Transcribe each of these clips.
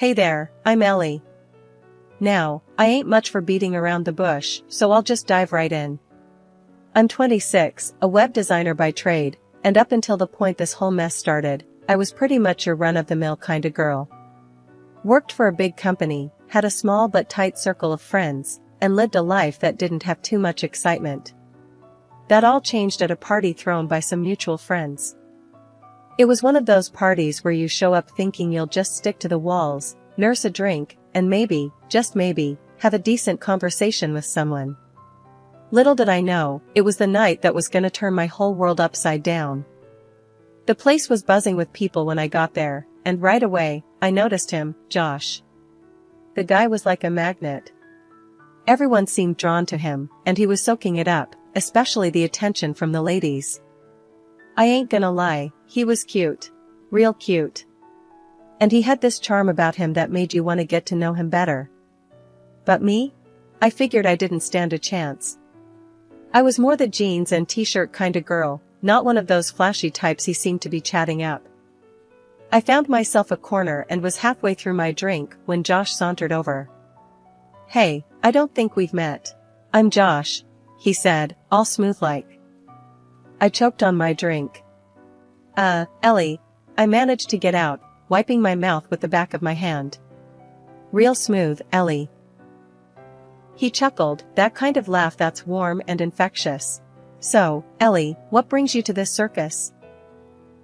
Hey there, I'm Ellie. Now, I ain't much for beating around the bush, so I'll just dive right in. I'm 26, a web designer by trade, and up until the point this whole mess started, I was pretty much your run-of-the-mill kind of girl. Worked for a big company, had a small but tight circle of friends, and lived a life that didn't have too much excitement. That all changed at a party thrown by some mutual friends. It was one of those parties where you show up thinking you'll just stick to the walls, nurse a drink, and maybe, just maybe, have a decent conversation with someone. Little did I know, it was the night that was gonna turn my whole world upside down. The place was buzzing with people when I got there, and right away, I noticed him, Josh. The guy was like a magnet. Everyone seemed drawn to him, and he was soaking it up, especially the attention from the ladies. I ain't gonna lie, he was cute. Real cute. And he had this charm about him that made you want to get to know him better. But me? I figured I didn't stand a chance. I was more the jeans and t-shirt kind of girl, not one of those flashy types he seemed to be chatting up. I found myself a corner and was halfway through my drink when Josh sauntered over. Hey, I don't think we've met. I'm Josh, he said, all smooth-like. I choked on my drink. Ellie, I managed to get out, wiping my mouth with the back of my hand. Real smooth, Ellie. He chuckled, that kind of laugh that's warm and infectious. So, Ellie, what brings you to this circus?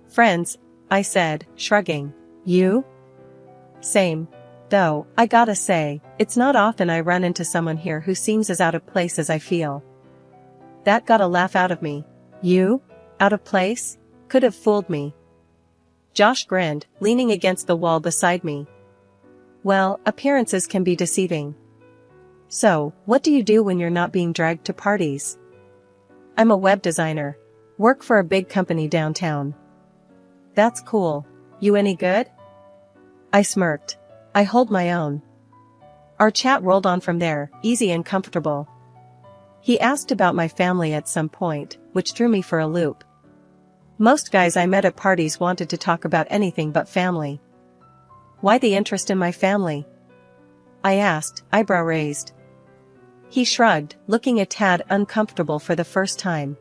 Friends, I said, shrugging. You? Same. Though, I gotta say, it's not often I run into someone here who seems as out of place as I feel. That got a laugh out of me. You? Out of place? Could have fooled me. Josh grinned, leaning against the wall beside me. Well, appearances can be deceiving. So, what do you do when you're not being dragged to parties? I'm a web designer. Work for a big company downtown. That's cool. You any good? I smirked. I hold my own. Our chat rolled on from there, easy and comfortable. He asked about my family at some point, which threw me for a loop. Most guys I met at parties wanted to talk about anything but family. Why the interest in my family? I asked, eyebrow raised. He shrugged, looking a tad uncomfortable for the first time.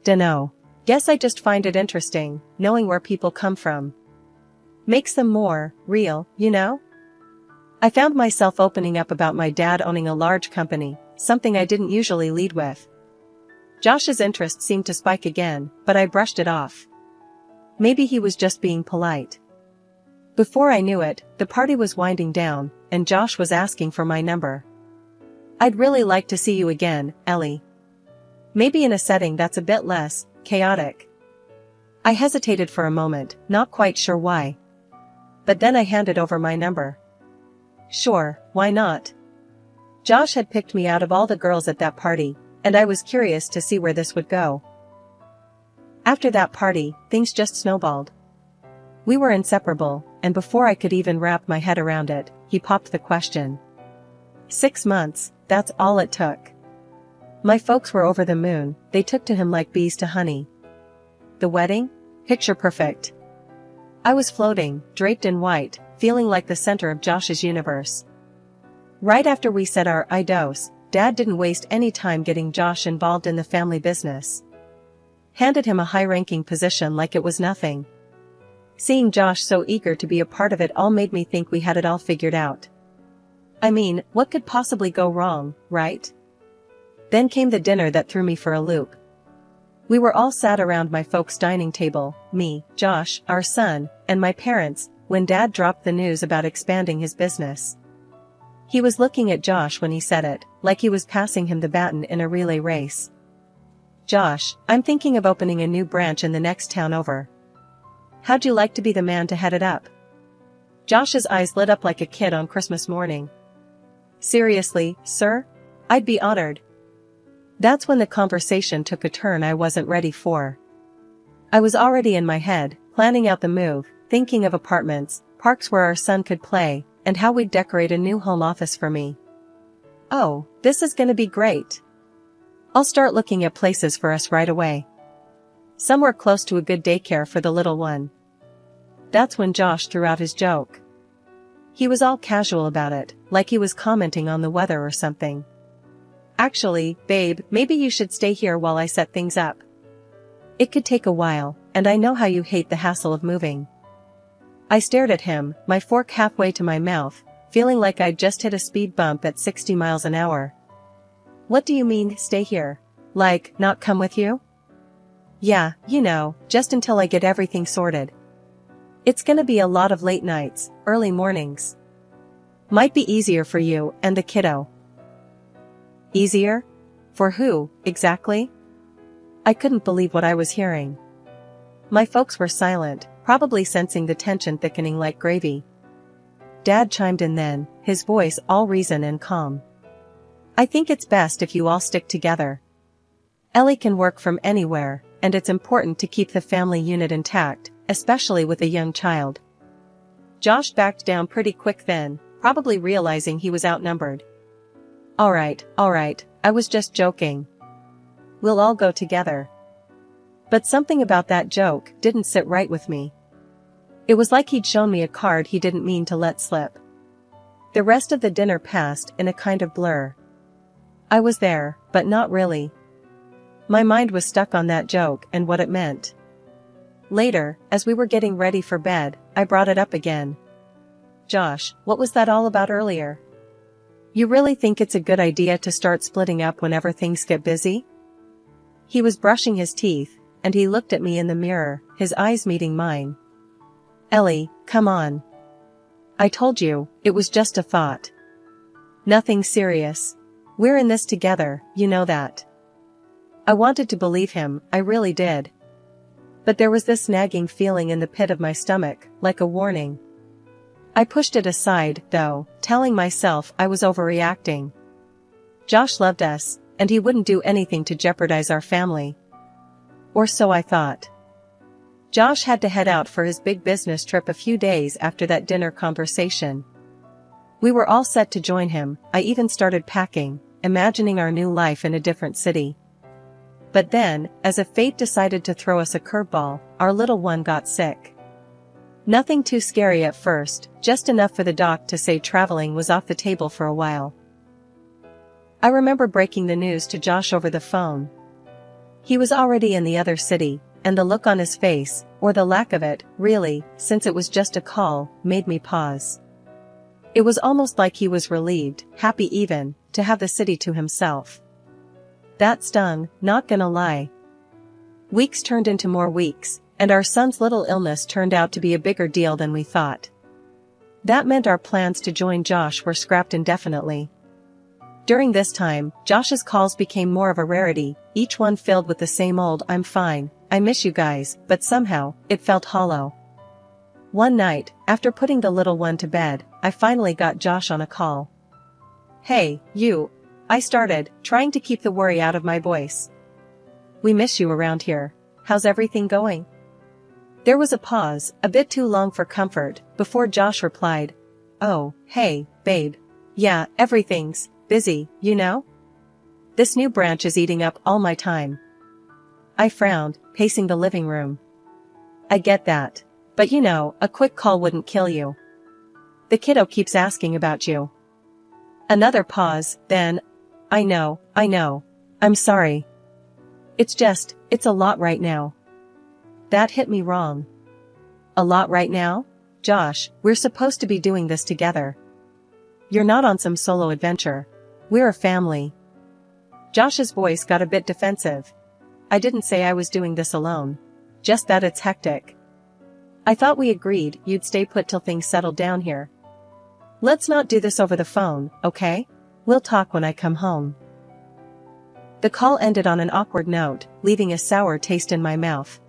Dunno. Guess I just find it interesting, knowing where people come from. Makes them more real, you know? I found myself opening up about my dad owning a large company, something I didn't usually lead with. Josh's interest seemed to spike again, but I brushed it off. Maybe he was just being polite. Before I knew it, the party was winding down, and Josh was asking for my number. I'd really like to see you again, Ellie. Maybe in a setting that's a bit less chaotic. I hesitated for a moment, not quite sure why. But then I handed over my number. Sure, why not? Josh had picked me out of all the girls at that party, and I was curious to see where this would go. After that party, things just snowballed. We were inseparable, and before I could even wrap my head around it, he popped the question. 6 months, that's all it took. My folks were over the moon, they took to him like bees to honey. The wedding? Picture perfect. I was floating, draped in white, feeling like the center of Josh's universe. Right after we said our I dose, Dad didn't waste any time getting Josh involved in the family business. Handed him a high-ranking position like it was nothing. Seeing Josh so eager to be a part of it all made me think we had it all figured out. I mean, what could possibly go wrong, right? Then came the dinner that threw me for a loop. We were all sat around my folks' dining table, me, Josh, our son, and my parents, when Dad dropped the news about expanding his business. He was looking at Josh when he said it, like he was passing him the baton in a relay race. Josh, I'm thinking of opening a new branch in the next town over. How'd you like to be the man to head it up? Josh's eyes lit up like a kid on Christmas morning. Seriously, sir? I'd be honored. That's when the conversation took a turn I wasn't ready for. I was already in my head, planning out the move, thinking of apartments, parks where our son could play, and how we'd decorate a new home office for me. Oh, this is gonna be great. I'll start looking at places for us right away. Somewhere close to a good daycare for the little one. That's when Josh threw out his joke. He was all casual about it, like he was commenting on the weather or something. Actually, babe, maybe you should stay here while I set things up. It could take a while, and I know how you hate the hassle of moving. I stared at him, my fork halfway to my mouth, feeling like I'd just hit a speed bump at 60 miles an hour. What do you mean, stay here? Like, not come with you? Yeah, you know, just until I get everything sorted. It's gonna be a lot of late nights, early mornings. Might be easier for you and the kiddo. Easier? For who, exactly? I couldn't believe what I was hearing. My folks were silent, probably sensing the tension thickening like gravy. Dad chimed in then, his voice all reason and calm. I think it's best if you all stick together. Ellie can work from anywhere, and it's important to keep the family unit intact, especially with a young child. Josh backed down pretty quick then, probably realizing he was outnumbered. Alright, I was just joking. We'll all go together. But something about that joke didn't sit right with me. It was like he'd shown me a card he didn't mean to let slip. The rest of the dinner passed in a kind of blur. I was there, but not really. My mind was stuck on that joke and what it meant. Later, as we were getting ready for bed, I brought it up again. Josh, what was that all about earlier? You really think it's a good idea to start splitting up whenever things get busy? He was brushing his teeth, and he looked at me in the mirror, his eyes meeting mine. Ellie, come on. I told you, it was just a thought. Nothing serious. We're in this together, you know that. I wanted to believe him, I really did. But there was this nagging feeling in the pit of my stomach, like a warning. I pushed it aside, though, telling myself I was overreacting. Josh loved us, and he wouldn't do anything to jeopardize our family. Or so I thought. Josh had to head out for his big business trip a few days after that dinner conversation. We were all set to join him, I even started packing, imagining our new life in a different city. But then, as if fate decided to throw us a curveball, our little one got sick. Nothing too scary at first, just enough for the doc to say traveling was off the table for a while. I remember breaking the news to Josh over the phone. He was already in the other city, and the look on his face, or the lack of it, really, since it was just a call, made me pause. It was almost like he was relieved, happy even, to have the city to himself. That stung, not gonna lie. Weeks turned into more weeks, and our son's little illness turned out to be a bigger deal than we thought. That meant our plans to join Josh were scrapped indefinitely. During this time, Josh's calls became more of a rarity, each one filled with the same old "I'm fine, I miss you guys," but somehow, it felt hollow. One night, after putting the little one to bed, I finally got Josh on a call. Hey, you, I started, trying to keep the worry out of my voice. We miss you around here. How's everything going? There was a pause, a bit too long for comfort, before Josh replied, Oh, hey, babe. Yeah, everything's busy, you know? This new branch is eating up all my time. I frowned, pacing the living room. I get that. But you know, a quick call wouldn't kill you. The kiddo keeps asking about you. Another pause, then, I know, I'm sorry. It's a lot right now. That hit me wrong. A lot right now? Josh, we're supposed to be doing this together. You're not on some solo adventure. We're a family. Josh's voice got a bit defensive. I didn't say I was doing this alone. Just that it's hectic. I thought we agreed you'd stay put till things settled down here. Let's not do this over the phone, okay? We'll talk when I come home. The call ended on an awkward note, leaving a sour taste in my mouth.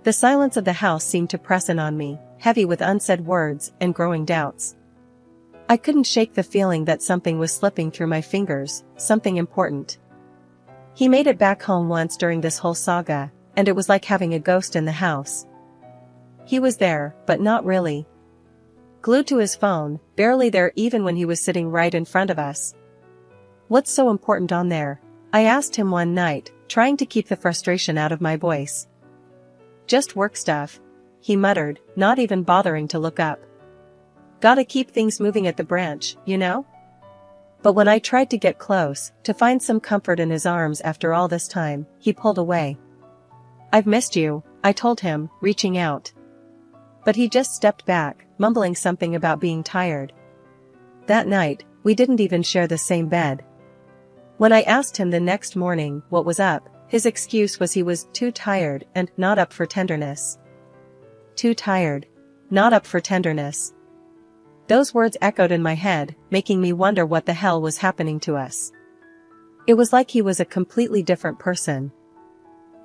The silence of the house seemed to press in on me, heavy with unsaid words and growing doubts. I couldn't shake the feeling that something was slipping through my fingers, something important. He made it back home once during this whole saga, and it was like having a ghost in the house. He was there, but not really. Glued to his phone, barely there even when he was sitting right in front of us. What's so important on there? I asked him one night, trying to keep the frustration out of my voice. Just work stuff, he muttered, not even bothering to look up. Gotta keep things moving at the branch, you know? But when I tried to get close, to find some comfort in his arms after all this time, he pulled away. "I've missed you," I told him, reaching out. But he just stepped back, mumbling something about being tired. That night, we didn't even share the same bed. When I asked him the next morning what was up, his excuse was he was too tired and not up for tenderness. Too tired. Not up for tenderness. Those words echoed in my head, making me wonder what the hell was happening to us. It was like he was a completely different person.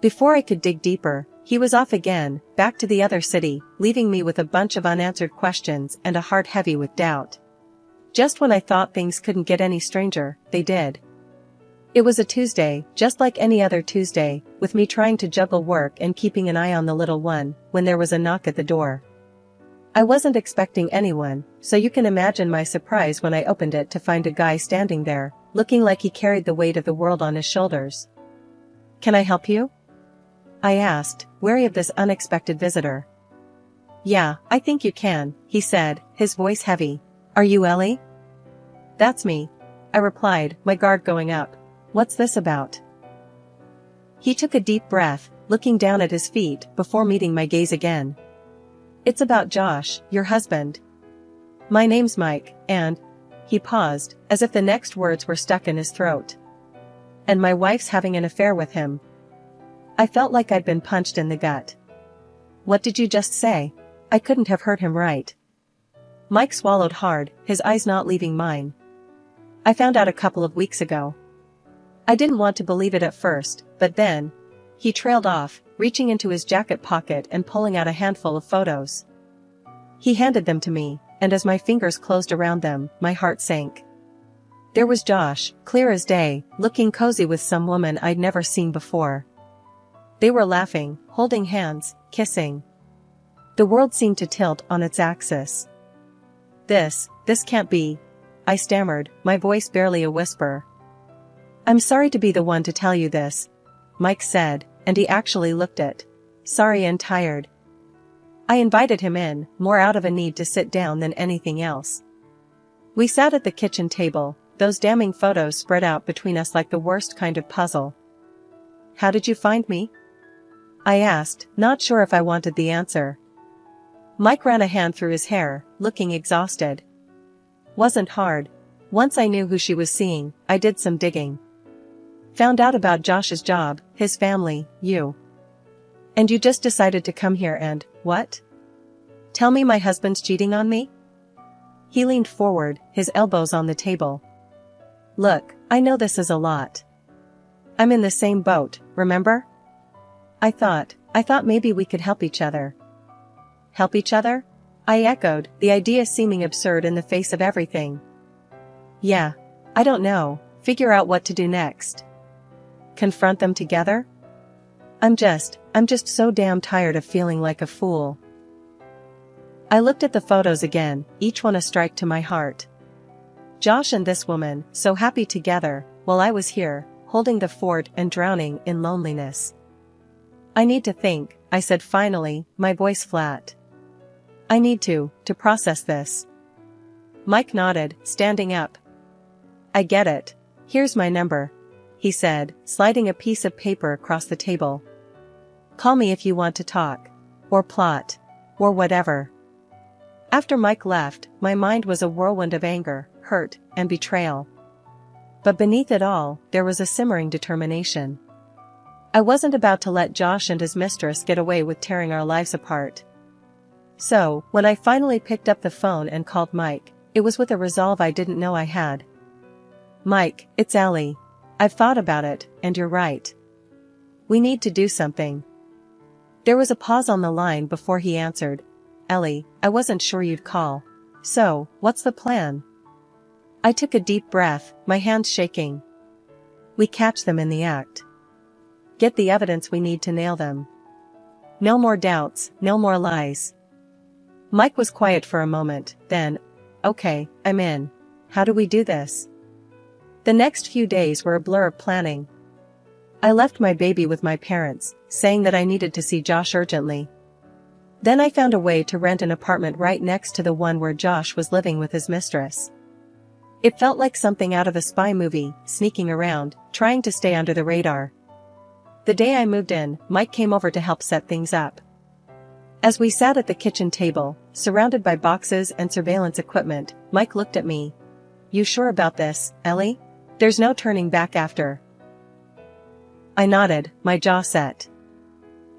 Before I could dig deeper, he was off again, back to the other city, leaving me with a bunch of unanswered questions and a heart heavy with doubt. Just when I thought things couldn't get any stranger, they did. It was a Tuesday, just like any other Tuesday, with me trying to juggle work and keeping an eye on the little one, when there was a knock at the door. I wasn't expecting anyone, so you can imagine my surprise when I opened it to find a guy standing there, looking like he carried the weight of the world on his shoulders. "Can I help you?" I asked, wary of this unexpected visitor. "Yeah, I think you can," he said, his voice heavy. "Are you Ellie?" "That's me," I replied, my guard going up. "What's this about?" He took a deep breath, looking down at his feet before meeting my gaze again. "It's about Josh, your husband. My name's Mike, and..." He paused, as if the next words were stuck in his throat. "And my wife's having an affair with him." I felt like I'd been punched in the gut. "What did you just say?" I couldn't have heard him right. Mike swallowed hard, his eyes not leaving mine. "I found out a couple of weeks ago." I didn't want to believe it at first, but then... He trailed off, reaching into his jacket pocket and pulling out a handful of photos. He handed them to me, and as my fingers closed around them, my heart sank. There was Josh, clear as day, looking cozy with some woman I'd never seen before. They were laughing, holding hands, kissing. The world seemed to tilt on its axis. This can't be," I stammered, my voice barely a whisper. "I'm sorry to be the one to tell you this," Mike said, and he actually looked it. Sorry and tired. I invited him in, more out of a need to sit down than anything else. We sat at the kitchen table, those damning photos spread out between us like the worst kind of puzzle. "How did you find me?" I asked, not sure if I wanted the answer. Mike ran a hand through his hair, looking exhausted. "Wasn't hard. Once I knew who she was seeing, I did some digging. Found out about Josh's job, his family, you. And you just decided to come here and, what? Tell me my husband's cheating on me?" He leaned forward, his elbows on the table. "Look, I know this is a lot. I'm in the same boat, remember? I thought maybe we could help each other." "Help each other?" I echoed, the idea seeming absurd in the face of everything. "Yeah. I don't know, figure out what to do next. Confront them together? I'm just so damn tired of feeling like a fool." I looked at the photos again, each one a strike to my heart. Josh and this woman, so happy together, while I was here, holding the fort and drowning in loneliness. "I need to think," I said finally, my voice flat. "I need to process this." Mike nodded, standing up. "I get it. Here's my number," he said, sliding a piece of paper across the table. "Call me if you want to talk. Or plot. Or whatever." After Mike left, my mind was a whirlwind of anger, hurt, and betrayal. But beneath it all, there was a simmering determination. I wasn't about to let Josh and his mistress get away with tearing our lives apart. So, when I finally picked up the phone and called Mike, it was with a resolve I didn't know I had. "Mike, it's Ellie. I've thought about it, and you're right. We need to do something." There was a pause on the line before he answered. "Ellie, I wasn't sure you'd call. So, what's the plan?" I took a deep breath, my hands shaking. "We catch them in the act. Get the evidence we need to nail them. No more doubts, no more lies." Mike was quiet for a moment, then, "Okay, I'm in. How do we do this?" The next few days were a blur of planning. I left my baby with my parents, saying that I needed to see Josh urgently. Then I found a way to rent an apartment right next to the one where Josh was living with his mistress. It felt like something out of a spy movie, sneaking around, trying to stay under the radar. The day I moved in, Mike came over to help set things up. As we sat at the kitchen table, surrounded by boxes and surveillance equipment, Mike looked at me. "You sure about this, Ellie? There's no turning back after." I nodded, my jaw set.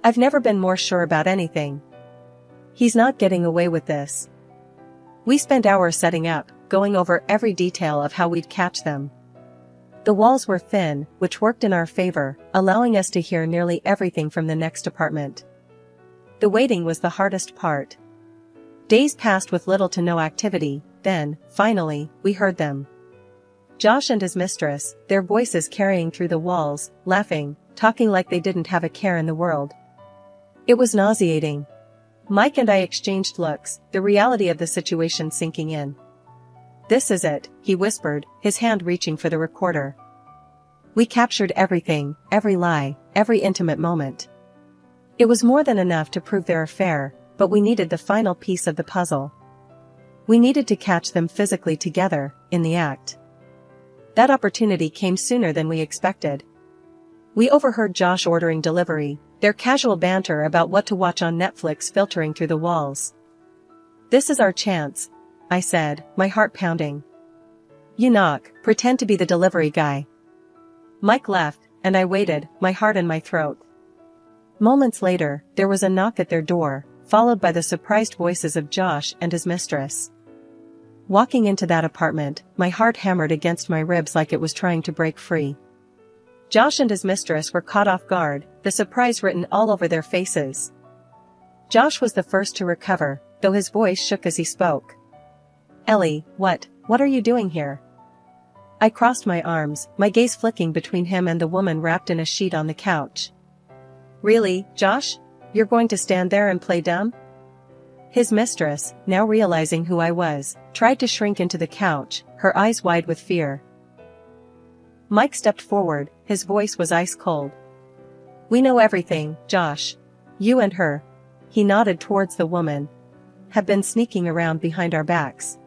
I've never been more sure about anything. He's not getting away with this. We spent hours setting up, going over every detail of how we'd catch them. The walls were thin, which worked in our favor, allowing us to hear nearly everything from the next apartment. The waiting was the hardest part. Days passed with little to no activity, then, finally, we heard them. Josh and his mistress, their voices carrying through the walls, laughing, talking like they didn't have a care in the world. It was nauseating. Mike and I exchanged looks, the reality of the situation sinking in. "This is it," he whispered, his hand reaching for the recorder. We captured everything, every lie, every intimate moment. It was more than enough to prove their affair, but we needed the final piece of the puzzle. We needed to catch them physically together, in the act. That opportunity came sooner than we expected. We overheard Josh ordering delivery, their casual banter about what to watch on Netflix filtering through the walls. "This is our chance," I said, my heart pounding. "You knock, pretend to be the delivery guy." Mike left, and I waited, my heart in my throat. Moments later, there was a knock at their door, followed by the surprised voices of Josh and his mistress. Walking into that apartment, my heart hammered against my ribs like it was trying to break free. Josh and his mistress were caught off guard, the surprise written all over their faces. Josh was the first to recover, though his voice shook as he spoke. "Ellie, what are you doing here?" I crossed my arms, my gaze flicking between him and the woman wrapped in a sheet on the couch. "Really, Josh? You're going to stand there and play dumb?" His mistress, now realizing who I was, tried to shrink into the couch, her eyes wide with fear. Mike stepped forward, his voice was ice cold. "We know everything, Josh. You and her," he nodded towards the woman, "have been sneaking around behind our backs."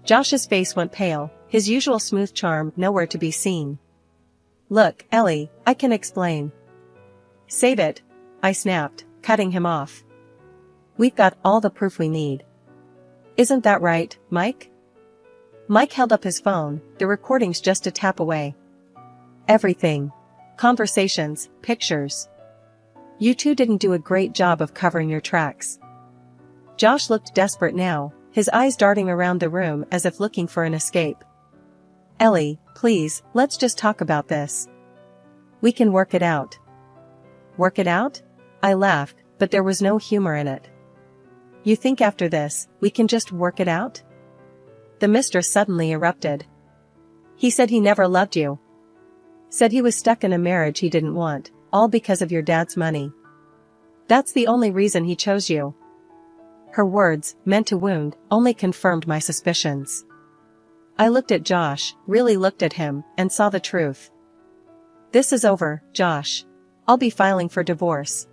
Josh's face went pale, his usual smooth charm nowhere to be seen. "Look, Ellie, I can explain." "Save it," I snapped, cutting him off. "We've got all the proof we need." "Isn't that right, Mike?" Mike held up his phone, the recordings just a tap away. "Everything. Conversations, pictures. You two didn't do a great job of covering your tracks." Josh looked desperate now, his eyes darting around the room as if looking for an escape. "Ellie, please, let's just talk about this. We can work it out." "Work it out?" I laughed, but there was no humor in it. "You think after this, we can just work it out?" The mistress suddenly erupted. "He said he never loved you. Said he was stuck in a marriage he didn't want, all because of your dad's money. That's the only reason he chose you." Her words, meant to wound, only confirmed my suspicions. I looked at Josh, really looked at him, and saw the truth. "This is over, Josh. I'll be filing for divorce.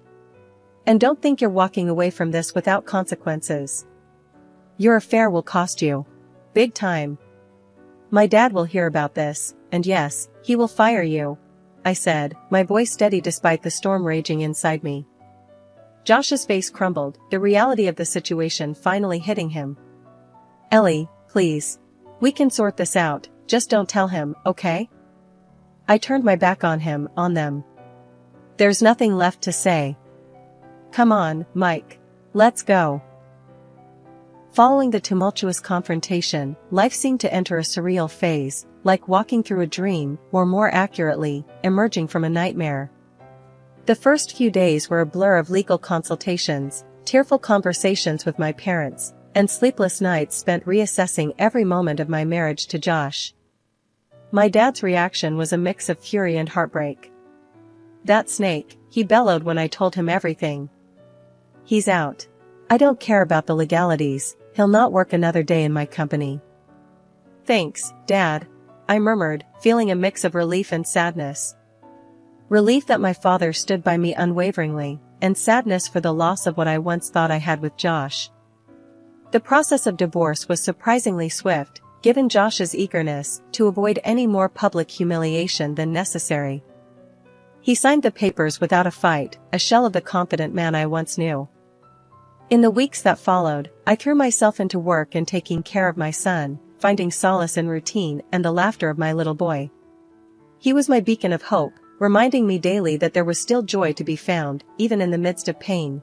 And don't think you're walking away from this without consequences. Your affair will cost you. Big time. My dad will hear about this, and yes, he will fire you," I said, my voice steady despite the storm raging inside me. Josh's face crumbled, the reality of the situation finally hitting him. "Ellie, please. We can sort this out, just don't tell him, okay?" I turned my back on him, on them. There's nothing left to say. "Come on, Mike. Let's go." Following the tumultuous confrontation, life seemed to enter a surreal phase, like walking through a dream, or more accurately, emerging from a nightmare. The first few days were a blur of legal consultations, tearful conversations with my parents, and sleepless nights spent reassessing every moment of my marriage to Josh. My dad's reaction was a mix of fury and heartbreak. "That snake," he bellowed when I told him everything. "He's out. I don't care about the legalities, he'll not work another day in my company." "Thanks, Dad," I murmured, feeling a mix of relief and sadness. Relief that my father stood by me unwaveringly, and sadness for the loss of what I once thought I had with Josh. The process of divorce was surprisingly swift, given Josh's eagerness to avoid any more public humiliation than necessary. He signed the papers without a fight, a shell of the confident man I once knew. In the weeks that followed, I threw myself into work and taking care of my son, finding solace in routine and the laughter of my little boy. He was my beacon of hope, reminding me daily that there was still joy to be found, even in the midst of pain.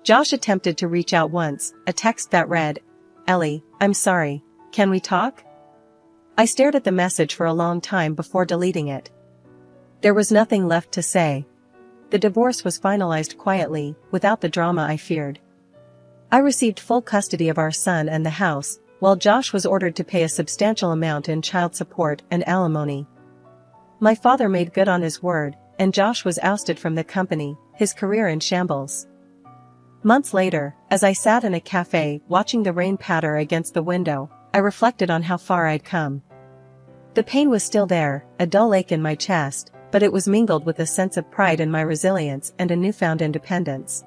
Josh attempted to reach out once, a text that read, "Ellie, I'm sorry, can we talk?" I stared at the message for a long time before deleting it. There was nothing left to say. The divorce was finalized quietly, without the drama I feared. I received full custody of our son and the house, while Josh was ordered to pay a substantial amount in child support and alimony. My father made good on his word, and Josh was ousted from the company, his career in shambles. Months later, as I sat in a cafe watching the rain patter against the window, I reflected on how far I'd come. The pain was still there, a dull ache in my chest, but it was mingled with a sense of pride in my resilience and a newfound independence.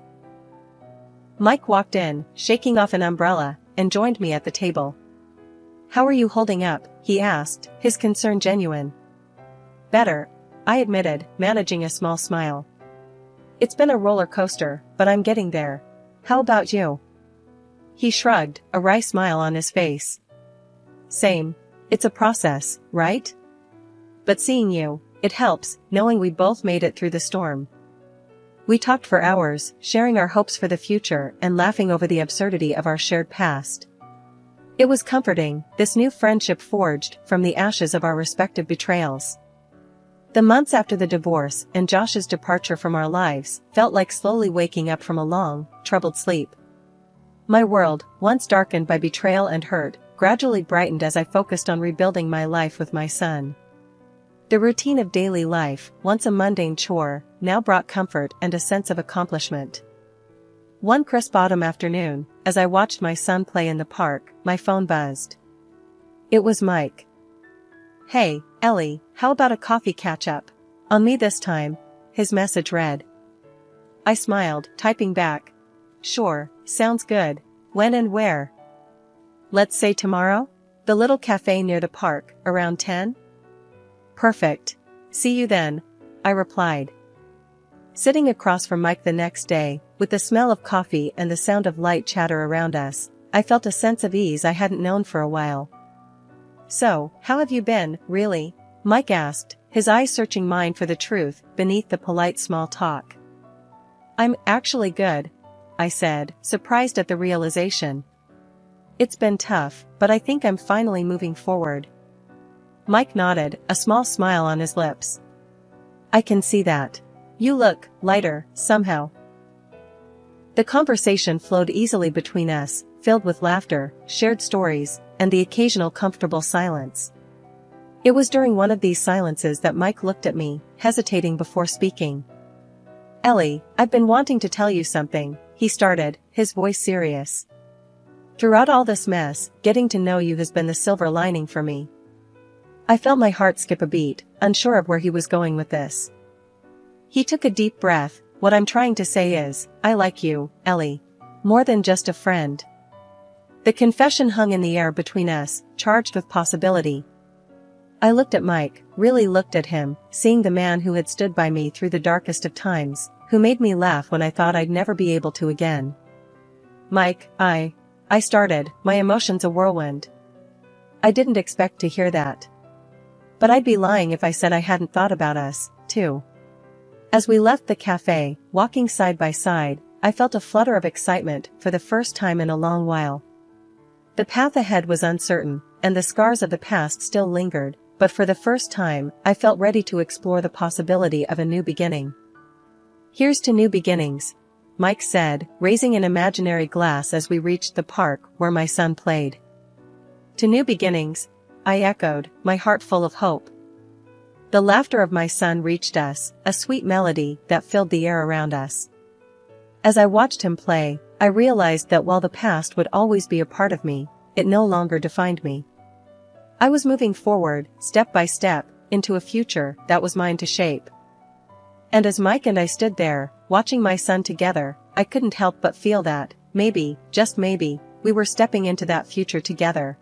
Mike walked in, shaking off an umbrella, and joined me at the table. "How are you holding up?" he asked, his concern genuine. "Better," I admitted, managing a small smile. "It's been a roller coaster, but I'm getting there. How about you?" He shrugged, a wry smile on his face. "Same. It's a process, right? But seeing you, it helps, knowing we both made it through the storm." We talked for hours, sharing our hopes for the future and laughing over the absurdity of our shared past. It was comforting, this new friendship forged from the ashes of our respective betrayals. The months after the divorce and Josh's departure from our lives felt like slowly waking up from a long, troubled sleep. My world, once darkened by betrayal and hurt, gradually brightened as I focused on rebuilding my life with my son. The routine of daily life, once a mundane chore, now brought comfort and a sense of accomplishment. One crisp autumn afternoon, as I watched my son play in the park, my phone buzzed. It was Mike. "Hey, Ellie, how about a coffee catch-up? On me this time," his message read. I smiled, typing back, "Sure, sounds good. When and where?" "Let's say tomorrow? The little cafe near the park, around 10? "Perfect. See you then," I replied. Sitting across from Mike the next day, with the smell of coffee and the sound of light chatter around us, I felt a sense of ease I hadn't known for a while. "So, how have you been, really?" Mike asked, his eyes searching mine for the truth beneath the polite small talk. "I'm actually good," I said, surprised at the realization. "It's been tough, but I think I'm finally moving forward." Mike nodded, a small smile on his lips. "I can see that. You look lighter, somehow." The conversation flowed easily between us, filled with laughter, shared stories, and the occasional comfortable silence. It was during one of these silences that Mike looked at me, hesitating before speaking. "Ellie, I've been wanting to tell you something," he started, his voice serious. "Throughout all this mess, getting to know you has been the silver lining for me." I felt my heart skip a beat, unsure of where he was going with this. He took a deep breath. "What I'm trying to say is, I like you, Ellie. More than just a friend." The confession hung in the air between us, charged with possibility. I looked at Mike, really looked at him, seeing the man who had stood by me through the darkest of times, who made me laugh when I thought I'd never be able to again. "Mike, I started, my emotions a whirlwind. I didn't expect to hear that. But I'd be lying if I said I hadn't thought about us, too." As we left the cafe, walking side by side, I felt a flutter of excitement for the first time in a long while. The path ahead was uncertain, and the scars of the past still lingered, but for the first time, I felt ready to explore the possibility of a new beginning. "Here's to new beginnings," Mike said, raising an imaginary glass as we reached the park where my son played. "To new beginnings," I echoed, my heart full of hope. The laughter of my son reached us, a sweet melody that filled the air around us. As I watched him play, I realized that while the past would always be a part of me, it no longer defined me. I was moving forward, step by step, into a future that was mine to shape. And as Mike and I stood there, watching my son together, I couldn't help but feel that, maybe, just maybe, we were stepping into that future together.